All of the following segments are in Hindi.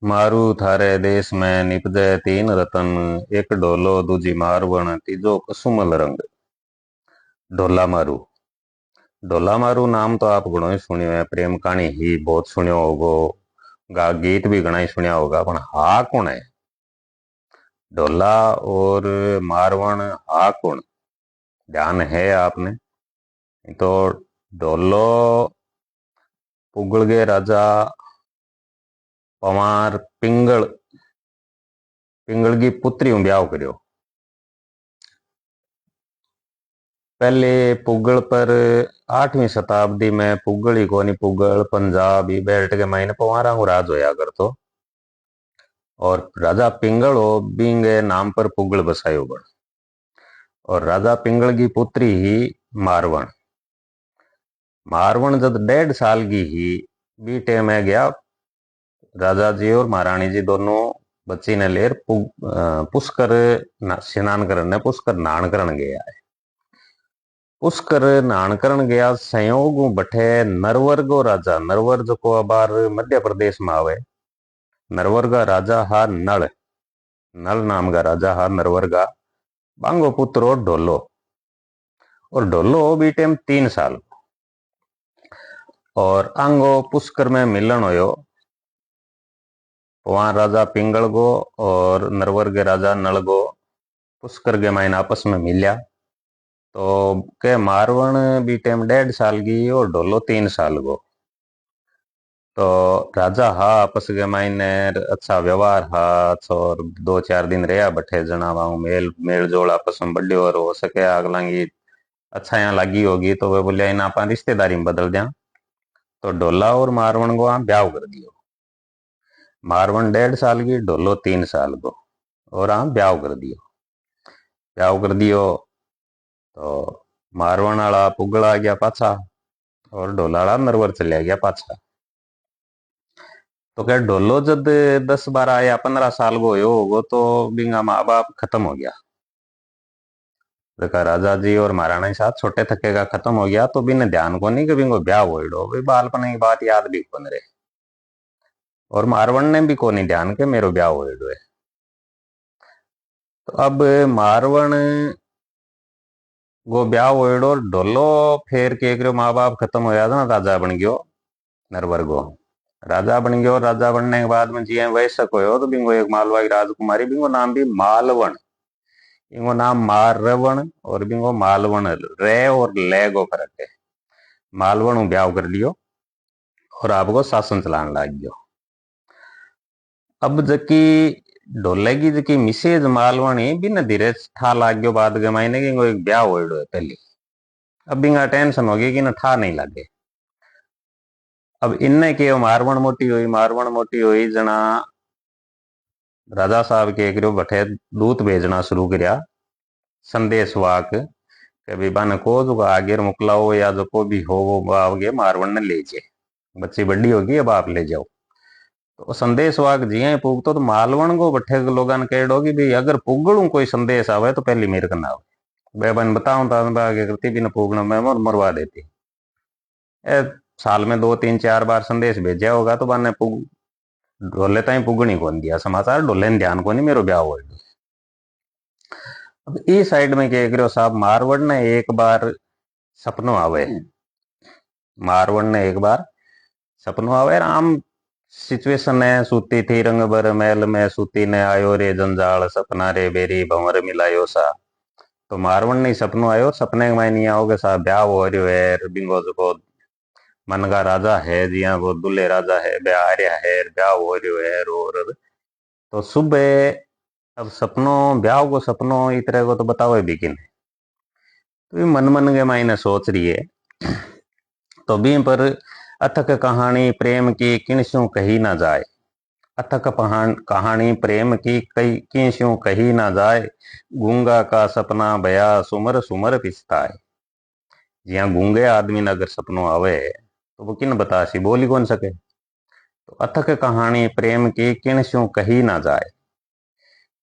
मारू थारे देश में निपजे तीन रतन। एक ढोलो दूजी मारवण तीजो कसुमल रंग। ढोला मारू। ढोला मारू नाम तो आप घणो ही सुनियो है। प्रेम कहानी ही बहुत सुनियो होगो। गा गीत भी घना ही सुनिया होगा। पण हा कौन है? ढोला और मारवण हा कौन? ध्यान है आपने? तो ढोलो पुगल राजा पवार पिंगल पिंगल की पुत्री हूं ब्याह करियो। पहले पुगल पर 8वीं शताब्दी में पुगल ही कोनी पुगल पंजाब ही बेल्ट के मायने पवारा को राज होया करतो। और राजा पिंगल हो बिंगे नाम पर पुगल बसायो बन। और राजा पिंगल की पुत्री ही मारवण। मारवण जब 1.5 साल की ही बी टेम में गया राजा जी और महारानी जी दोनों बच्ची ने लेर पुष्कर स्नान करने पुष्कर नहान करन गया है। पुष्कर नहान करन गया संयोग बठे नरवर गो राजा नरवर जो को अबार मध्य प्रदेश में आवे। नरवर का राजा हा नल। नल नाम का राजा हा नरवर का बांगो पुत्रो ढोलो। और ढोलो बी टेम 3 साल। और आंगो पुष्कर में मिलन होयो। वहां राजा पिंगल गो और नरवर के राजा नल गो पुष्कर के मायने आपस में मिल्या। तो के मारवण बी टेम 1.5 साल की और ढोलो 3 साल गो। तो राजा हा आपस के मायने अच्छा व्यवहार हा। और 2-4 दिन रहा बठे जना वहां मेल मेल जोल आपस में बढ़ियो और हो सके अगला की अच्छा यहाँ लगी होगी तो वे बोलिया इन आप रिश्तेदारी में बदल दिया। तो ढोला और मारवण को ब्याह कर दियो। मारवण 1.5 साल की ढोलो 3 साल को और ब्याह कर दियो। ब्याह कर दियो तो मारवण वाला पुगल आ गया पाछा और ढोला वाला नरवर चलिया गया पाछा। तो क्या ढोलो जब 10-12 या 15 साल को होगो तो बिंगा माँ बाप खत्म हो गया। राजा जी और महाराणा के साथ छोटे थके का खत्म हो गया तो बिने ध्यान को नहीं कि बिंगो ब्याह होइडो भी बालपन की बात याद भी कौन रहे। और मारवण ने भी कोनी ध्यान के मेरो ब्याह होइडो है। तो अब मारवण गो ब्याह होइडो ढोलो फेर के करो माँ बाप खत्म होया था ना राजा बन गयो नरवर गो। राजा बन गयो। राजा बनने के बाद में जी वैश्य हो तो बिंगो एक मालवा की राजकुमारी बिंगो नाम भी मालवण। इनको नाम मारवण और बिंगो मालवण रे और ले गो फर्क है। मालवण ब्याह कर लियो और आपको शासन चलाने लग गयो। अब जकी ढोले की जकी मिसेज मालवणी बिन धीरे ठा लाग गयो बाद के मायने की एक ब्याह होइडो है पहली। अब बिंगा टेंशन हो गई कि ना ठा नहीं लागे। अब इनने के मारवण मोटी हुई जना राजा साहब के करो बठे दूत भेजना शुरू करया संदेश वाक के भी बन को जो आगे मोकलाओ या जो को भी हो वो आगे मारवण ने ले जाए। बच्ची बड़ी होगी अब आप ले जाओ। तो संदेश वाक जिये पुगतो तो मालवण को बठे लोगन कहो कि भाई अगर पुगड़ू कोई संदेश आवे तो पहली मेरे का ना आवे। वे बन बताऊं तो आगे करती भी न पुगना मैं मरवा देती। ए साल में 2-3-4 बार संदेश भेजा होगा तो बने पुग ढोले ताई पुगनी कौन दिया समाचार ढोले ने ध्यान को नहीं मेरो ब्याह हो। अब ई साइड में क्या करो साहब मारवड़ ने एक बार सपनों आवे। मारवड़ ने एक बार सपनों आवे आम सिचुएशन है सूती थी रंग बर महल में सूती ने आयो रे जंजाल सपना रे बेरी भंवर मिलायो सा। तो मारवड़ ने सपनों आयो सपने में नहीं आओगे साहब ब्याह हो रही है बिंगो जो मन का राजा है जिया को दुल्हे राजा है ब्याह आ रहा है ब्याह हो रही है और तो सुबह अब सपनों ब्याह को सपनों इस तरह को तो बताओ भी कि नहीं। तो ये मन मन के मायने सोच रही है। तो भी पर अथक कहानी प्रेम की किनस्यों कही ना जाए। अथक कहानी प्रेम की कई किनस्यों कही ना जाए। गूंगा का सपना बया सुमर सुमर पिसता है। जिया गूंगे आदमी ने अगर सपनों आवे तो वो किन बता सी बोली कौन सके। तो अथक कहानी प्रेम की किनस्यों कही ना जाए।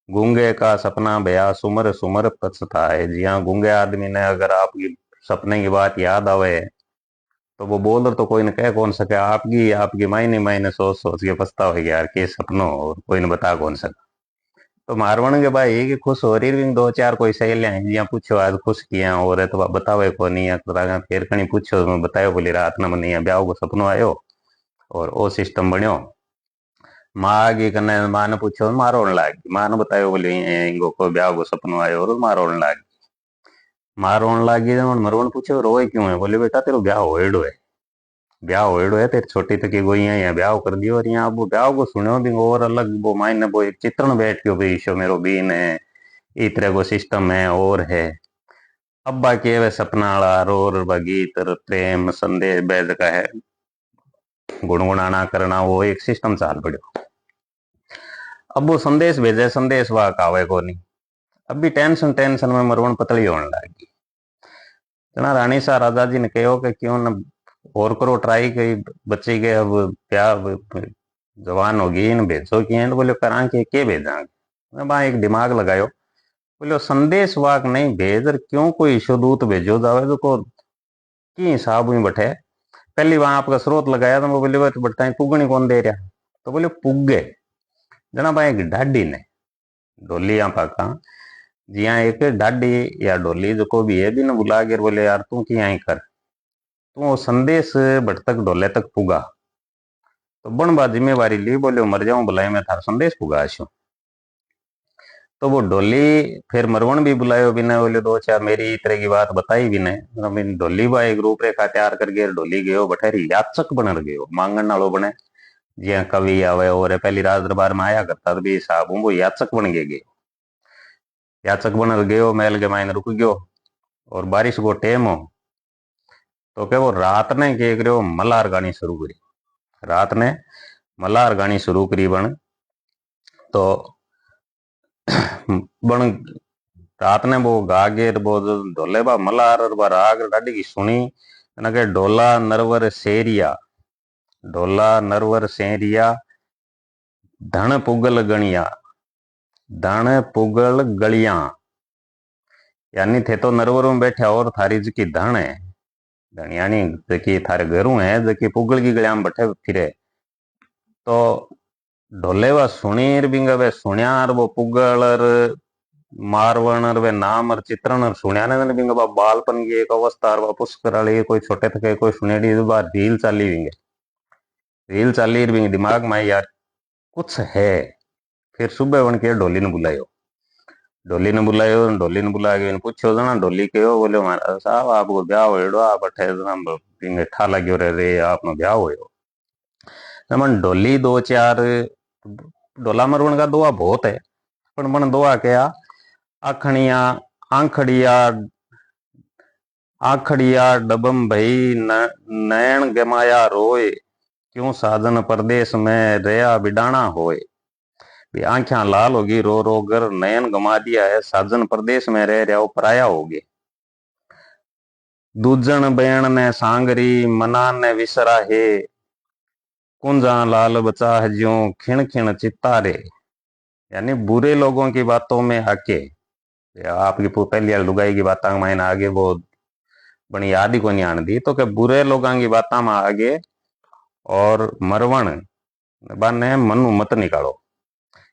गूंगे का सपना बया सुमर सुमर पछता है। जी हाँ गूंगे आदमी ने अगर आपकी सपने की बात याद आवे तो वो बोल तो कोई ने कह कौन सके, आपकी आपकी मायने मायने सोच सोच के पछताओ यार के सपनों, और कोई ने बता कौन सका। तो मारवण के भाई ये कि खुश हो रही भी दो चार कोई सहेलियां हैं जिया पूछो आज खुश किया और है तो बतावे को नहीं है, तो फिर कहीं पूछो तो बतायो बोली रात न मन ब्याह को सपनों आयो और ओ सिस्टम बन्यो। माँ आगे कने माँ ने पूछो माँ रोन लागी, माँ ने बतायो बोली इनको को ब्याह को सपनों आयो और माँ रोन लागी। माँ रोन लागी मरवण पूछो रोए क्यों है, बोले बेटा तेरो ब्याह होएडो है, ब्याह होएडो है तेरी छोटी तक की गोइयां यहाँ ब्याह कर दियो, और यहाँ वो ब्याह को सुनो भी और अलग वो मायने वो एक चित्रण बैठ गयो भाई ईशो मेरो बीन है इस तरह को सिस्टम है और है। अब्बा के वे सपना रोर गीत प्रेम संदेश बैद का है गुणगुणाना करना वो एक सिस्टम चाल पड़ो। अब वो संदेश भेजे संदेश वाक आवे को नहीं, अब भी टेंशन टेंशन में मरवण पतली होने लगी। जना रानी शाह राजा जी ने कहो कि क्यों न और करो ट्राई कई बच्चे के अब ब्याह जवान होगी इन भेजो की तो बोले करा के भेजा वहां एक दिमाग लगायो, बोले संदेश वाक नहीं भेज क्यों कोई ईशोदूत भेजो जावे जो को की हिसाब हुई बठे। पहली वहां आपका स्रोत लगाया तो बोले बटता पुगनी कौन दे रहा, तो बोले पुगे जना भाई एक ढाडी ने डोली यहाँ पाका जिया एक ढाडी या डोली जो को भी है भी ना बुला के बोले यार तू की यहीं कर तू वो संदेश बट तक डोले तक पुगा, तो बन बा जिम्मेवारी ली बोले मर जाऊं बुलाए मैं थार संदेश पुगा आशू। तो वो डोली फिर मरवण भी बुलायो भी ने बोले दो चार मेरी तरह की बात बताई भी ने डोली बा एक रूपरेखा तैयार करके डोली गयो बठेरी याचक बन गयो मांगण नालो बने जिया कवि आवे और पहली राज दरबार में आया करता भी साहब वो याचक बन गए याचक बन गयो महल के मायने रुक गयो और बारिश को टेम हो तो क्या वो रात ने के करो मल्हार गानी शुरू करी, रात ने मल्हार गानी शुरू करी बन तो बन रात ने वो गागे वो ढोले बा मल्हार और बा राग डाडी की सुनी न के डोला नरवर सेरिया डोला नरवर सेरिया धन पुगल गणिया धन पुगल गलियां, यानी थे तो नरवर में बैठा और थारी जी धन है धन यानी जकी थारे घरू है जकी पुगल की गलियां में बैठे फिरे। तो ढोले वा सुनीर बिंगा वे सुनियार वो पुगल मारवण वे नाम और चित्रण और सुनिया ने बिंगा बा बालपन की एक अवस्था और पुष्कर वाली कोई छोटे थे कोई सुनेडी बार रील चाली बिंगे रील चाली बिंगे दिमाग में यार कुछ है। फिर सुबह बन के ढोली ने बुलायो, ढोली ने बुलायो ढोली ने बुला के पूछो जना ढोली कहो बोले महाराज साहब आपको ब्याह हो आप अठे बिंगे ठा लग्यो रे आपनो ब्याह हो मन ढोली दो चार ढोला मरवण का दुआ बहुत है पर मन दुआ क्या आखड़िया आंखड़िया आखड़िया डबम भई नयन गमाया रोए क्यों साधन परदेश में रया बिडाना होए। आंखें लाल होगी रो रो कर नयन गमा दिया है साजन प्रदेश में रह रहा पराया होगे। दूजन बयन ने सांगरी मना ने विसरा है कुंजा लाल बचा है ज्यो खिण खिण चित्तारे, यानी बुरे लोगों की बातों में आके आपकी पहली लुगाई की बात मायने आगे वो बनी याद ही को नहीं आन दी तो के बुरे लोगों की बात में आगे और मरवण बाने मनु मत निकालो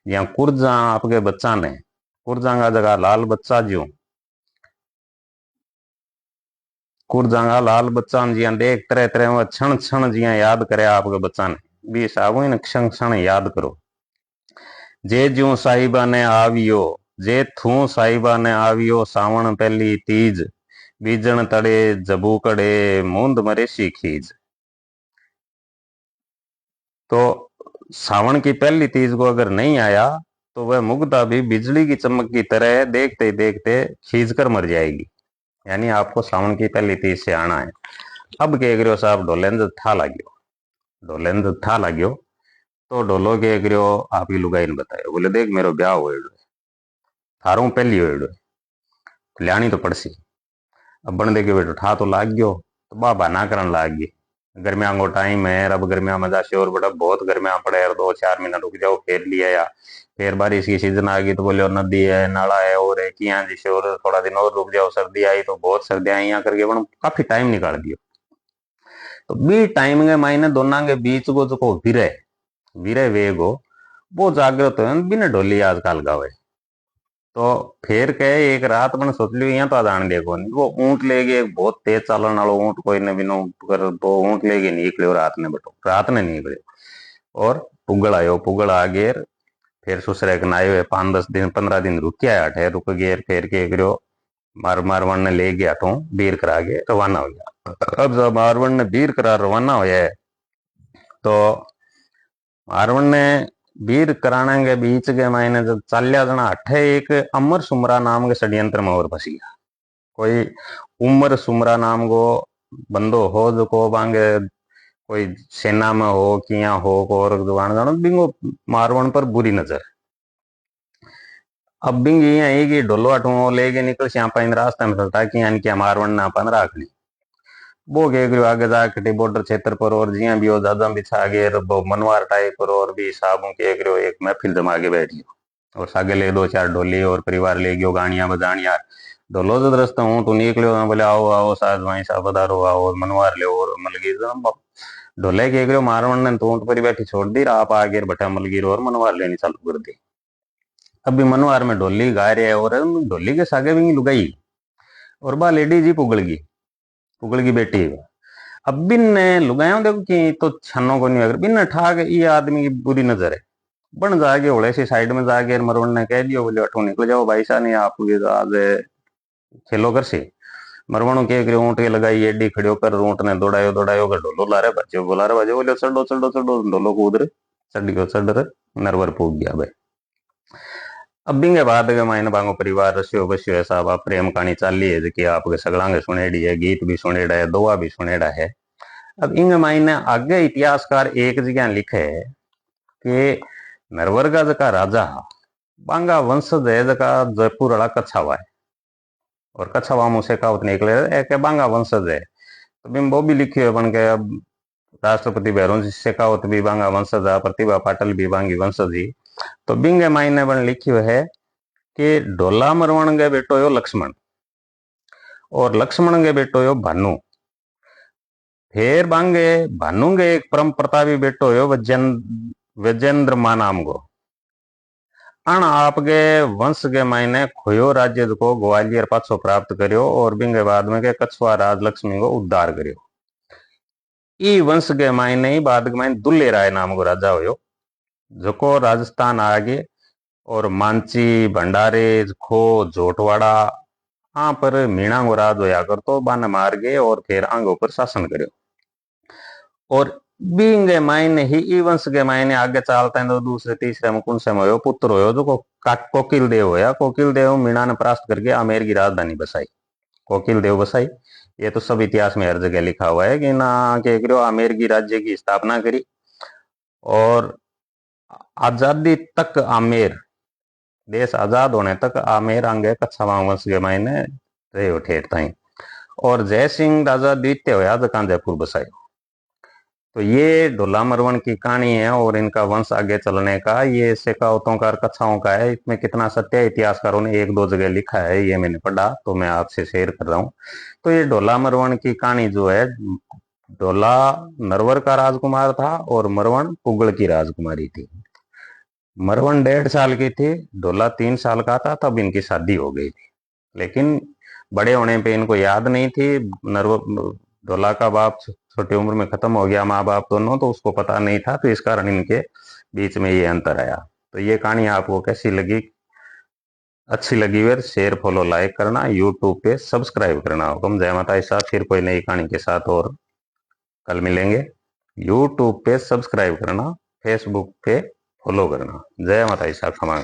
या कुर्जा आपके बच्चा ने कुर्जा का जगह लाल बच्चा ज्यो कुर्जांगा लाल बच्चा जिया देख तरह तरह क्षण क्षण जिया याद करे आपके बच्चा ने भी सागो इन क्षण क्षण याद करो। जे ज्यो साहिबा ने आवियो जे थू साहिबा ने आवियो सावण पहली तीज बीजन तड़े जबूकड़े मूंद मरेशी खीज। तो सावण की पहली तीज को अगर नहीं आया तो वह मुग्धा भी बिजली की चमक की तरह देखते देखते खींच कर मर जाएगी, यानी आपको सावन की पहली तीज से आना है। अब के करो साहब ढोलेंद था लाग्यो ढोलेंद था लाग्यो तो ढोलो के करो आपकी लुगाई ने बतायो बोले देख मेरो ब्याह हो थारू पहली हो लियानी तो पड़सी। अब बन देखे बेटो ठा तो लाग गयो तो बाबा ना करन लाग गई गर्मिया को टाइम है अब गर्मिया मजा से और बड़ा बहुत गर्मिया पड़े यार 2-4 महीना रुक जाओ फिर लिया या फिर बारिश की सीजन आ गई तो बोले नदी है नाला है और है कि जिसे और थोड़ा दिन और रुक जाओ सर्दी आई तो बहुत सर्दी आई यहाँ करके काफी टाइम निकाल दियो। तो बी टाइम के मायने दोनों के बीच को जो विरह विरह वेग हो वो जागृत हो बिना ढोली आजकल गावे। तो फिर कहे एक रात मैंने सोच लियो यहाँ तो जान देखो नहीं वो ऊंट लेके एक बहुत तेज चालन वाला ऊंट कोई ने बिनो कर वो ऊंट लेके निकलियो रात ने निकलियो और पुगल आ गए। फिर ससुरे के नायो है 5-10 दिन 15 दिन रुकिया हटे रुक गए फिर के करो मारवाड़ ने ले गया तो बीर करा के रवाना हो गया। अब जब मारवाड़ ने बीर करा रवाना हो है तो मारवाड़ ने बीर कराने के बीच के मायने जब चालिया जना अठे एक अमर सुमरा नाम के षड्यंत्र में और फंस गया। कोई उमर सुमरा नाम को बंदो हो जो को बांगे कोई सेना में हो किया हो और जानो बिंगो मारवाड़ पर बुरी नजर। अब बिंग ये कि ढोलो अठो लेके निकल श्यापा इन रास्ते में चलता कि यानी क्या मारवाड़ ना अपन राखनी वो के आगे जाके बॉर्डर क्षेत्र पर और जिया भी हो दादा बिछा गए मनवार टाइप पर और भी साबू के एक महफिल जमा के बैठ गयो और सागे ले 2-4 ढोली और परिवार ले गयो गानिया बजानिया ढोलो जो रास्ता हूँ तो निकलो बोले आओ आओ साथ वहीं सा पधारो आओ मनवार ले और मलगीर ढोले के मारवाड़ ने तो ऊँट पर बैठी छोड़ दी आप आगे बटा मलगीर और मनवार लेनी चालू कर दी। अभी मनवार में ढोली गा रहे और ढोली के सागे भी लुगाई और बा लेडी जी पुगल की बेटी। अब बिन ने लुगाया देखो कि तो छनो को नहीं अगर बिन ठाक ये आदमी की बुरी नजर है बन जाके होड़े से साइड में जाके मरवण ने कह दियो बोले अठो निकल जाओ भाई साहब नहीं आप आज खेलो कर से मरवणों के ऊँट के लगाई एडी खड़ियो कर ऊँट ने दौड़ायो कर ढोलो ला रहे बच्चे बोला रहे बजे बोले चढ़ो चढ़ो चढ़ो ढोलो कूद रहे चढ़ गयो चढ़ रहे नरवर पूग गया भाई। अब बिंगे बाद के मायने बांगो परिवार रस्यो बस्यो है साहब आप प्रेम कहानी चाली है कि आपके सगलांगे सुनेड़ी है गीत भी सुनेड़ा है दोआ भी सुनेड़ा है। अब इंग मायने आगे इतिहासकार एक जगह लिखे है कि नरवर का जका राजा बांगा वंशज है जका जयपुर वाला कच्छावा है और कच्छावा मुझे कहावत निकले के बांगा वंशज है तो बिम वो भी लिखी है बन के अब राष्ट्रपति भैरों शेखावत भी बांगा वंशज है प्रतिभा पाटिल भी बांगी वंशज ही। तो बिंगे मायने बन लिखियो है कि ढोला मरवण के बेटो यो लक्ष्मण और लक्ष्मण के बेटो यो भानु फिर बांगे भानु के एक परम प्रतापी बेटो यो वजेंद्र मा नाम को अण आपके वंश के मायने खोयो राज्य को ग्वालियर पाछो प्राप्त करियो और बिंगे बाद में के कछुआ राज लक्ष्मी को उद्धार करियो। ई वंश के मायने ही बाद के मायने दुल्ले राय नाम को राजा हो जो राजस्थान आगे और मांची भंडारे खो जोटवाड़ा आ पर मीणा को राज होया कर तो बान मार गए और फिर आंगो पर शासन करियो और बींगे मायने ही ई वंश के मायने आगे चलता है तो दूसरे तीसरे मुकुंद से होयो पुत्र होयो जो कोकिल देव होया। कोकिल देव मीणा ने परास्त करके आमेर की राजधानी बसाई कोकिल देव बसाई। ये तो सब इतिहास में हर जगह लिखा हुआ है कि ना के करो आमेर की राज्य की स्थापना करी और आजादी तक आमेर देश आजाद होने तक आमेर आंगे कच्छावा वंश के मायने रहे ठेठ ताई और जय सिंह राजा द्वितीय होया जका जयपुर बसायो। तो ये ढोला मरवण की कहानी है और इनका वंश आगे चलने का ये शेखावतों का कच्छाओं का है। इसमें कितना सत्य इतिहासकारों ने 1-2 जगह लिखा है ये मैंने पढ़ा तो मैं आपसे शेयर कर रहा हूँ। तो ये ढोला मरवण की कहानी जो है ढोला नरवर का राजकुमार था और मरवण पुगल की राजकुमारी थी। मरवण 1.5 साल की थी ढोला 3 साल का था तब इनकी शादी हो गई थी लेकिन बड़े होने पे इनको याद नहीं थी। ढोला का बाप छोटी उम्र में खत्म हो गया माँ बाप दोनों तो उसको पता नहीं था तो इस कारण इनके बीच में ये अंतर आया। तो ये कहानी आपको कैसी लगी अच्छी लगी फिर शेयर फॉलो लाइक करना यूट्यूब पे सब्सक्राइब करना हुक्म जय माता साहब फिर कोई नई कहानी के साथ और कल मिलेंगे। यूट्यूब पे सब्सक्राइब करना फेसबुक पे फॉलो करना जय माता साहब। क्षमा